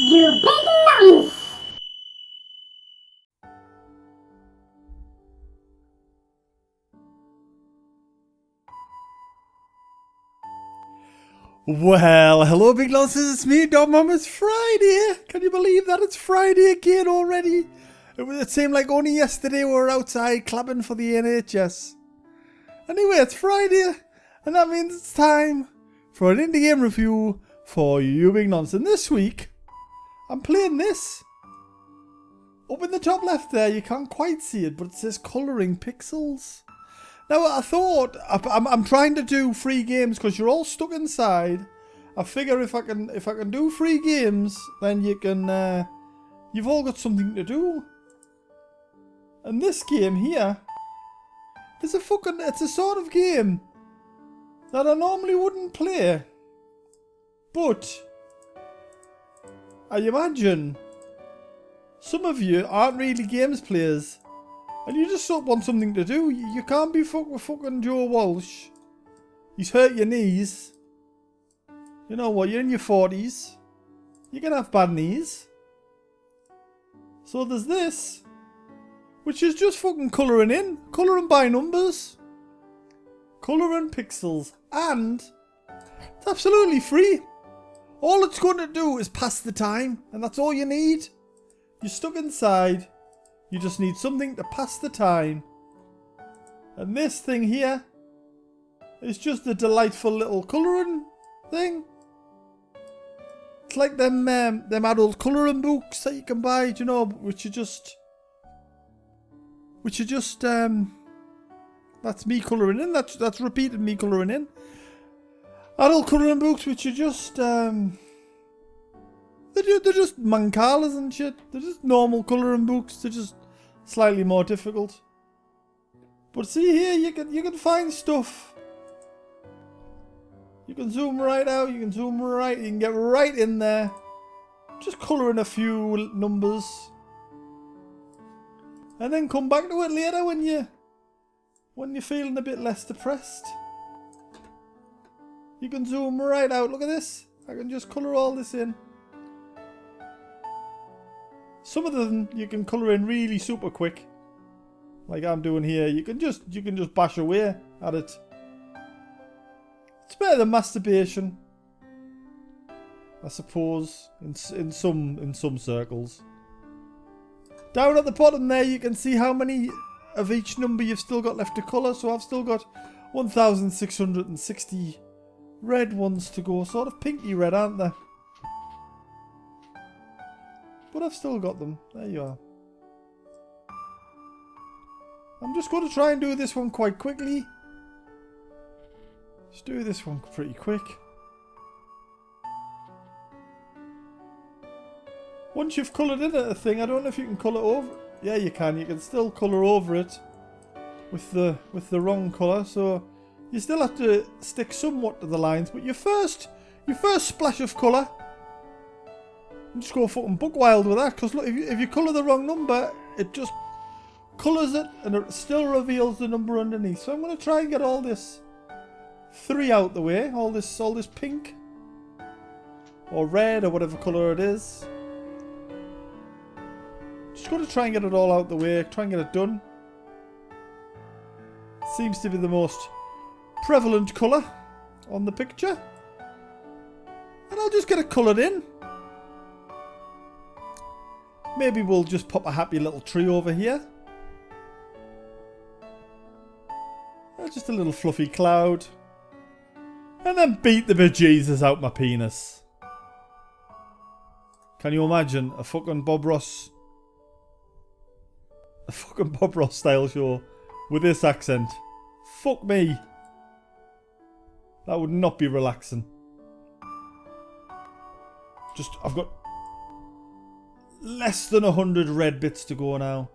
YouBigNonce. Well, hello big nonces, it's me, dogbomb. It's Friday. Can you believe that it's Friday again already? It seemed like only yesterday we were outside clapping for the NHS. Anyway, it's Friday, and that means it's time for an indie game review for YouBigNonce. And this week, I'm playing this. Up in the top left there, you can't quite see it, but it says colouring pixels. Now, I thought, I'm trying to do free games because you're all stuck inside. I figure if I can do free games, then you've all got something to do. And this game here, it's a sort of game that I normally wouldn't play. But, I imagine, some of you aren't really games players. And you just want something to do. You can't be fucking Joe Walsh. He's hurt your knees. You know what? You're in your 40s. You can have bad knees. So there's this, which is just fucking colouring in. Colouring by numbers. Colouring pixels. And it's absolutely free. All it's going to do is pass the time. And that's all you need. You're stuck inside. You just need something to pass the time. And this thing here is just a delightful little colouring thing. It's like them adult colouring books that you can buy, do you know, which are just that's me colouring in. That's repeated me colouring in. Adult colouring books which are just they're just mankalas and shit. They're just normal colouring books. They're just slightly more difficult. But see here, you can find stuff. You can zoom right out. You can zoom right. You can get right in there. Just colouring a few numbers, and then come back to it later when you're feeling a bit less depressed. You can zoom right out. Look at this. I can just colour all this in. Some of them you can colour in really super quick, like I'm doing here. You can just bash away at it. It's better than masturbation, I suppose, in some circles. Down at the bottom there, you can see how many of each number you've still got left to colour. So I've still got 1,660 red ones to go, sort of pinky red, aren't they? But I've still got them. There you are. I'm just going to try and do this one quite quickly. Just do this one pretty quick. Once you've coloured in a thing, I don't know if you can colour over. Yeah, you can. You can still colour over it with the wrong colour. So you still have to stick somewhat to the lines. But your first splash of colour, just go fucking buck wild with that, because look, if you colour the wrong number, it just colours it and it still reveals the number underneath. So I'm going to try and get all this 3 out the way, all this pink or red or whatever colour it is. Just going to try and get it all out the way, try and get it done. Seems to be the most prevalent colour on the picture. And I'll just get it coloured in. Maybe we'll just pop a happy little tree over here. Just a little fluffy cloud. And then beat the bejesus out my penis. Can you imagine a fucking Bob Ross style show with this accent? Fuck me. That would not be relaxing. I've got less than 100 red bits to go now.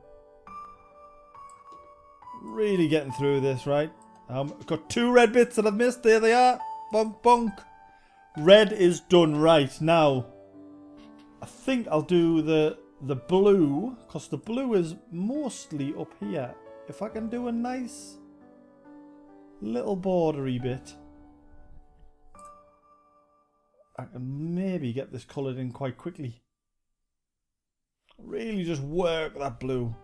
Really getting through this, right? I've got 2 red bits that I've missed. There they are. Bonk, bonk. Red is done. Right, now I think I'll do the blue, because the blue is mostly up here. If I can do a nice little bordery bit, I can maybe get this coloured in quite quickly. Really just work that blue.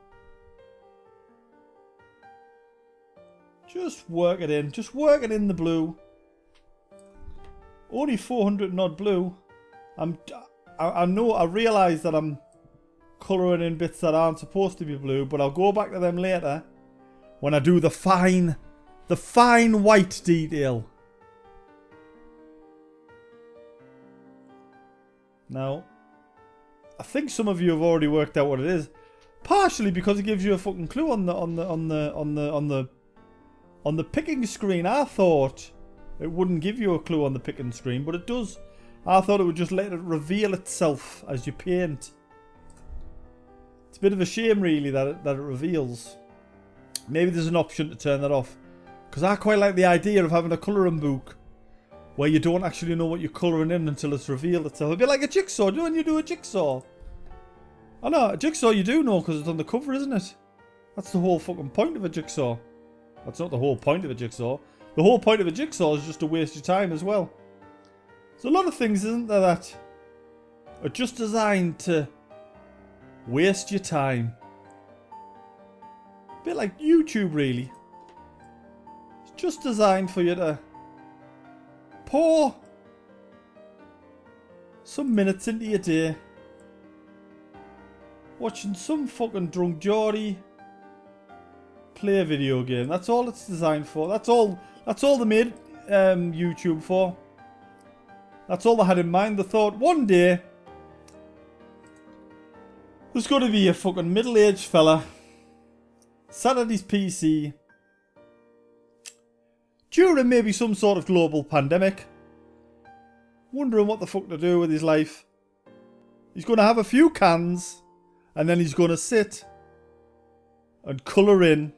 Just work it in. Just work it in the blue. Only 400 and odd blue. I know, I realise that I'm colouring in bits that aren't supposed to be blue, but I'll go back to them later when I do the fine white detail. Now, I think some of you have already worked out what it is. Partially because it gives you a fucking clue on the picking screen. I thought it wouldn't give you a clue on the picking screen, but it does. I thought it would just let it reveal itself as you paint. It's a bit of a shame, really, that it reveals. Maybe there's an option to turn that off, because I quite like the idea of having a colouring book where you don't actually know what you're colouring in until it's revealed itself. A bit like a jigsaw. Do when you do a jigsaw? I know, a jigsaw you do know because it's on the cover, isn't it? That's the whole fucking point of a jigsaw. That's not the whole point of a jigsaw. The whole point of a jigsaw is just to waste your time as well. There's a lot of things, isn't there, that are just designed to waste your time. A bit like YouTube, really. It's just designed for you to pour some minutes into your day watching some fucking drunk Geordie play a video game. That's all it's designed for. That's all they made YouTube for. That's all they had in mind. They thought one day there's going to be a fucking middle-aged fella sat at his PC during maybe some sort of global pandemic, wondering what the fuck to do with his life. He's going to have a few cans and then he's going to sit and colour in.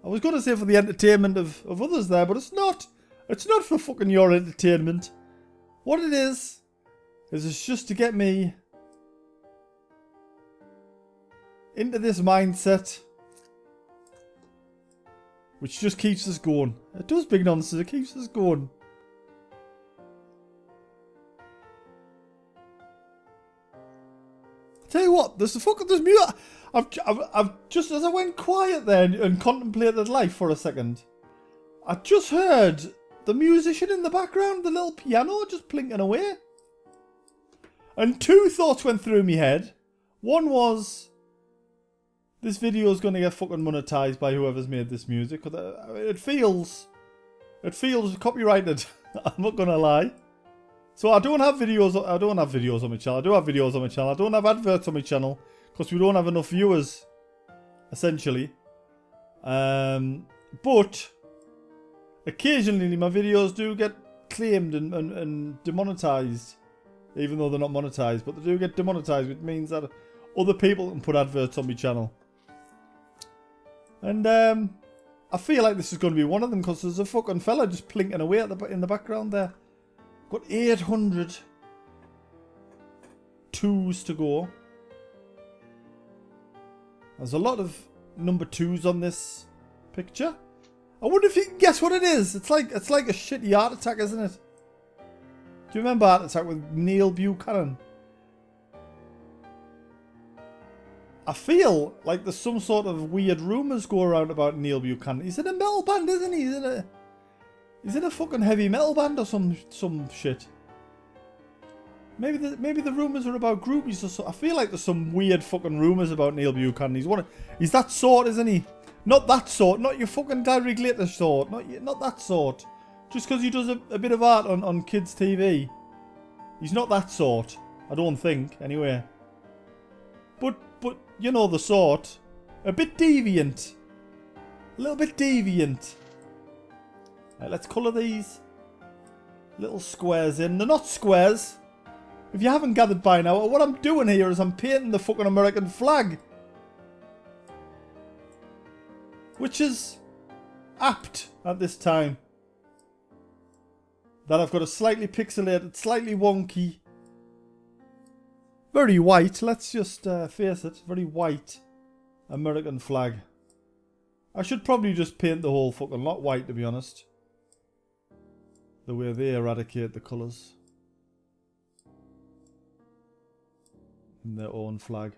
I was going to say for the entertainment of others there, but it's not. It's not for fucking your entertainment. What it is it's just to get me into this mindset, which just keeps us going. It does, big nonsense. It keeps us going. I'll tell you what, there's music. I've just, as I went quiet there and contemplated life for a second, I just heard the musician in the background, the little piano just plinking away. And two thoughts went through my head. One was, this video is going to get fucking monetized by whoever's made this music. It feels copyrighted. I'm not going to lie. So I don't have videos on my channel. I do have videos on my channel. I don't have adverts on my channel because we don't have enough viewers, essentially. But occasionally my videos do get claimed and demonetized, even though they're not monetized. But they do get demonetized, which means that other people can put adverts on my channel. And I feel like this is going to be one of them because there's a fucking fella just plinking away in the background there. Got 800 twos to go. There's a lot of number 2s on this picture. I wonder if you can guess what it is. It's like a shitty Art Attack, isn't it? Do you remember Art Attack with Neil Buchanan? I feel like there's some sort of weird rumours go around about Neil Buchanan. He's in a metal band, isn't he? He's in a fucking heavy metal band or some shit. Maybe the rumours are about groupies or so. I feel like there's some weird fucking rumours about Neil Buchanan. He's that sort, isn't he? Not that sort. Not your fucking Gary Glitter sort. Not that sort. Just because he does a bit of art on kids' TV. He's not that sort. I don't think, anyway. But you know the sort. A bit deviant. A little bit deviant. Right, let's colour these little squares in. They're not squares. If you haven't gathered by now, what I'm doing here is I'm painting the fucking American flag. Which is apt at this time. That I've got a slightly pixelated, slightly wonky, very white, let's just face it, very white American flag. I should probably just paint the whole fucking lot white, to be honest. The way they eradicate the colours. their own flag.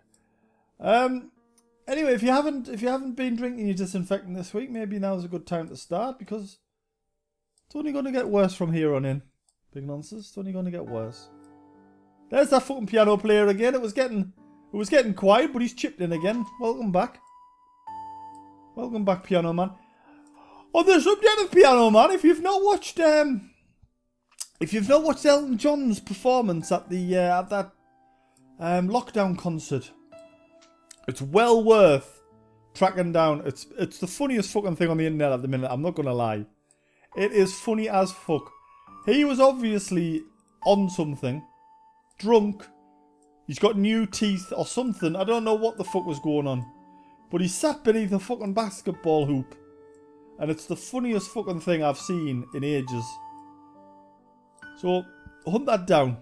Anyway, if you haven't been drinking your disinfectant this week, maybe now's a good time to start, because it's only going to get worse from here on in. Big nonsense. It's only going to get worse. There's that fucking piano player again. It was getting quiet, but he's chipped in again. Welcome back. Welcome back, Piano Man. On the subject of Piano Man, if you've not watched Elton John's performance at the that lockdown concert, it's well worth tracking down. It's the funniest fucking thing on the internet at the minute. I'm not gonna lie, it is funny as fuck. He was obviously on something, drunk. He's got new teeth or something. I don't know what the fuck was going on, but he sat beneath a fucking basketball hoop, and it's the funniest fucking thing I've seen in ages. So hunt that down.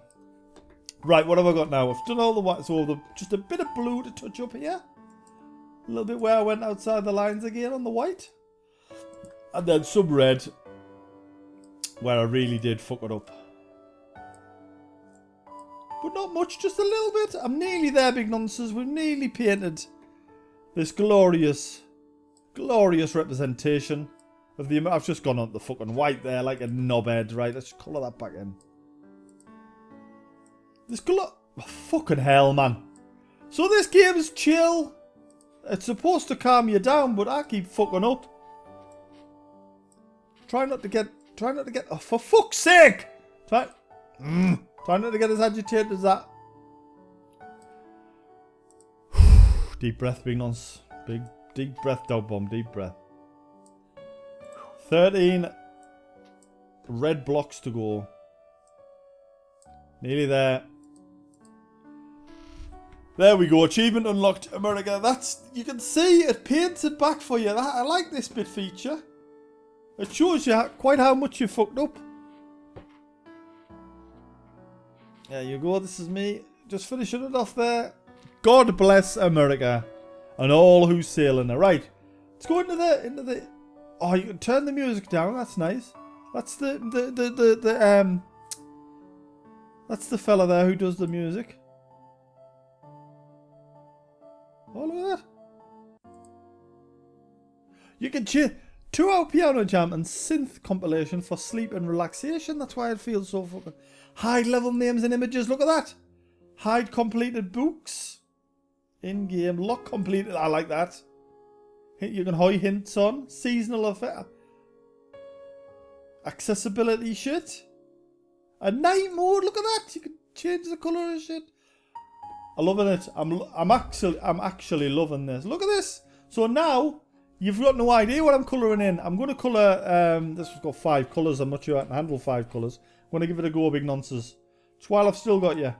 Right, what have I got now? I've done all the white, so just a bit of blue to touch up here. A little bit where I went outside the lines again on the white. And then some red, where I really did fuck it up. But not much, just a little bit. I'm nearly there, big nonsense. We've nearly painted this glorious, glorious representation of the... I've just gone on the fucking white there like a knobhead. Right, let's colour that back in. This colour... Oh, fucking hell, man. So this game's chill. It's supposed to calm you down, but I keep fucking up. Try not to get... Oh, for fuck's sake! Try not to get as agitated as that. Deep breath, big nonce. Big, deep breath, dog bomb, deep breath. 13 red blocks to go. Nearly there. There we go. Achievement unlocked, America. That's, you can see it paints it back for you. I like this bit feature. It shows you quite how much you fucked up. There you go. This is me. Just finishing it off there. God bless America and all who sail in it. Right. Let's go into the. Oh, you can turn the music down. That's nice. That's that's the fella there who does the music. Oh, look at that. You can cheer 2-hour piano jam and synth compilation for sleep and relaxation. That's why it feels so fucking... Hide level names and images. Look at that. Hide completed books. In-game. Lock completed. I like that. You can hide hints on. Seasonal effect. Accessibility shit. A night mode. Look at that. You can change the colour of shit. I'm loving it. I'm actually loving this. Look at this. So now you've got no idea what I'm colouring in. I'm going to colour. This has got 5 colours. I'm not sure I can handle 5 colours. I'm going to give it a go, big nonsense. It's while I've still got you.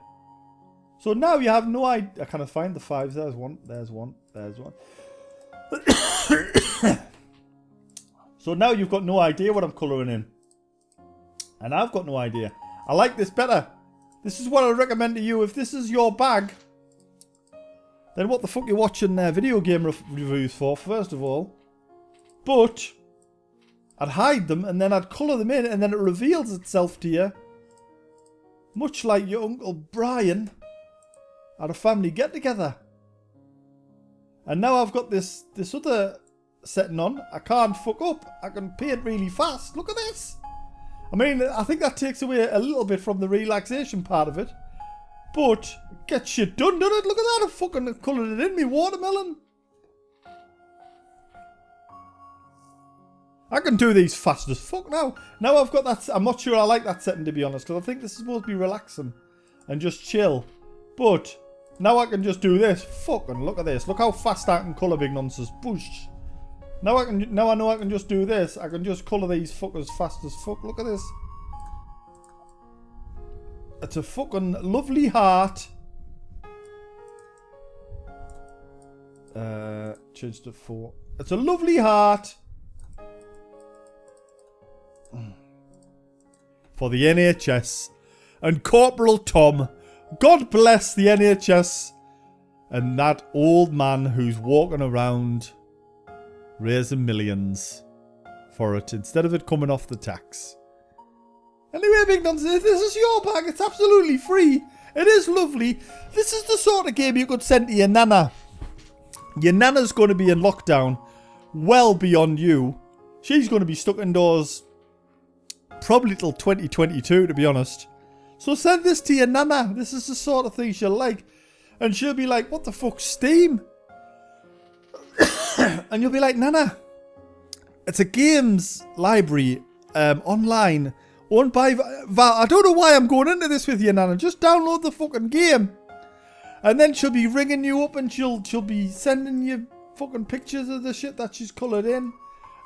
So now you have no idea. I can't find the 5s. There's one. There's one. There's one. So now you've got no idea what I'm colouring in. And I've got no idea. I like this better. This is what I recommend to you. If this is your bag, then what the fuck are you watching video game reviews for, first of all? But I'd hide them and then I'd colour them in and then it reveals itself to you. Much like your Uncle Brian at a family get-together. And now I've got this other setting on. I can't fuck up. I can paint really fast. Look at this. I mean, I think that takes away a little bit from the relaxation part of it. But get shit done, doesn't it? Look at that. I fucking coloured it in me watermelon. I can do these fast as fuck now. Now I've got that. I'm not sure I like that setting, to be honest, because I think this is supposed to be relaxing and just chill. But now I can just do this. Fucking look at this. Look how fast I can colour, big nonsense. Push. Now I know I can just do this. I can just colour these fuckers fast as fuck. Look at this. It's a fucking lovely heart. Change to 4. It's a lovely heart. For the NHS and Corporal Tom. God bless the NHS and that old man who's walking around raising millions for it instead of it coming off the tax. Anyway, big nonsense, this is your bag. It's absolutely free. It is lovely. This is the sort of game you could send to your nana. Your nana's going to be in lockdown well beyond you. She's going to be stuck indoors probably till 2022, to be honest. So send this to your nana. This is the sort of thing she'll like. And she'll be like, what the fuck's Steam? And you'll be like, Nana, it's a games library online owned by Val. I don't know why I'm going into this with you, Nana. Just download the fucking game. And then she'll be ringing you up and she'll be sending you fucking pictures of the shit that she's coloured in.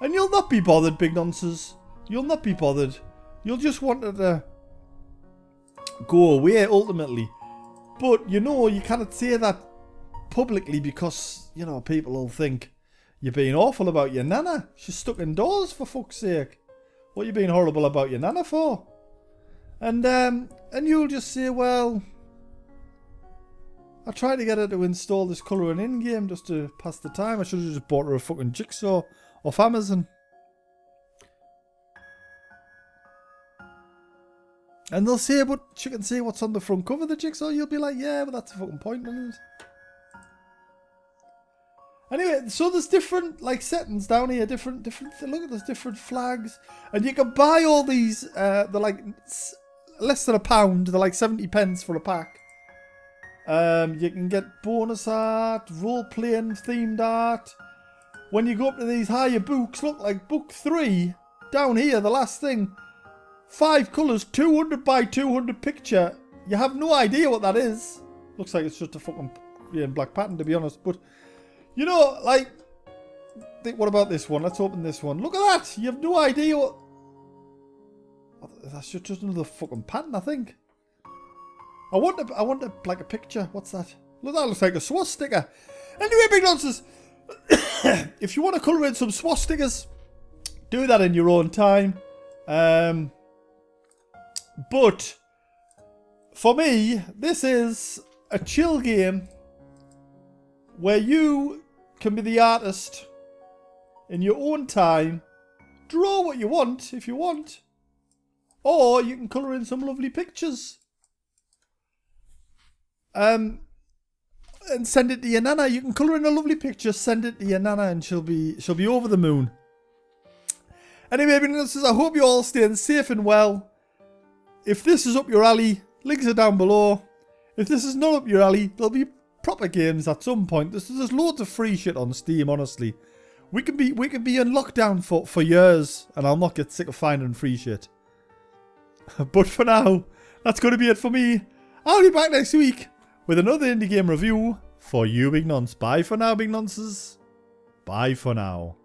And you'll not be bothered, big nonces. You'll not be bothered. You'll just want it to go away ultimately. But, you know, you cannot say that publicly because, you know, people will think you're being awful about your nana. She's stuck indoors, for fuck's sake. What are you being horrible about your nana for? And you'll just say, well, I tried to get her to install this colouring in game just to pass the time. I should have just bought her a fucking jigsaw off Amazon. And they'll say, but she can say what's on the front cover of the jigsaw. You'll be like, yeah, but that's the fucking point, isn't it? Anyway, so there's different like settings down here, different. Look at there's different flags, and you can buy all these. They're like less than £1. They're like 70 pence for a pack. You can get bonus art, role playing themed art. When you go up to these higher books, look like book 3 down here, the last thing. 5 colours, 200 by 200 picture. You have no idea what that is. Looks like it's just a fucking black pattern, to be honest. But, you know, like, what about this one? Let's open this one. Look at that. You have no idea what... That's just another fucking pattern, I think. I want like a picture. What's that? Look, that looks like a swastika. Anyway, big nonsense. If you want to colour in some swastikas, do that in your own time. But for me, this is a chill game where you can be the artist in your own time, draw what you want if you want, or you can colour in some lovely pictures. And send it to your nana. You can colour in a lovely picture, send it to your nana, and she'll be over the moon. Anyway, I hope you're all staying safe and well. If this is up your alley, links are down below. If this is not up your alley, there'll be proper games at some point. There's loads of free shit on Steam, honestly. We can be in lockdown for years, and I'll not get sick of finding free shit. But for now, that's going to be it for me. I'll be back next week with another indie game review for YouBigNonce. Bye for now, big nonces. Bye for now.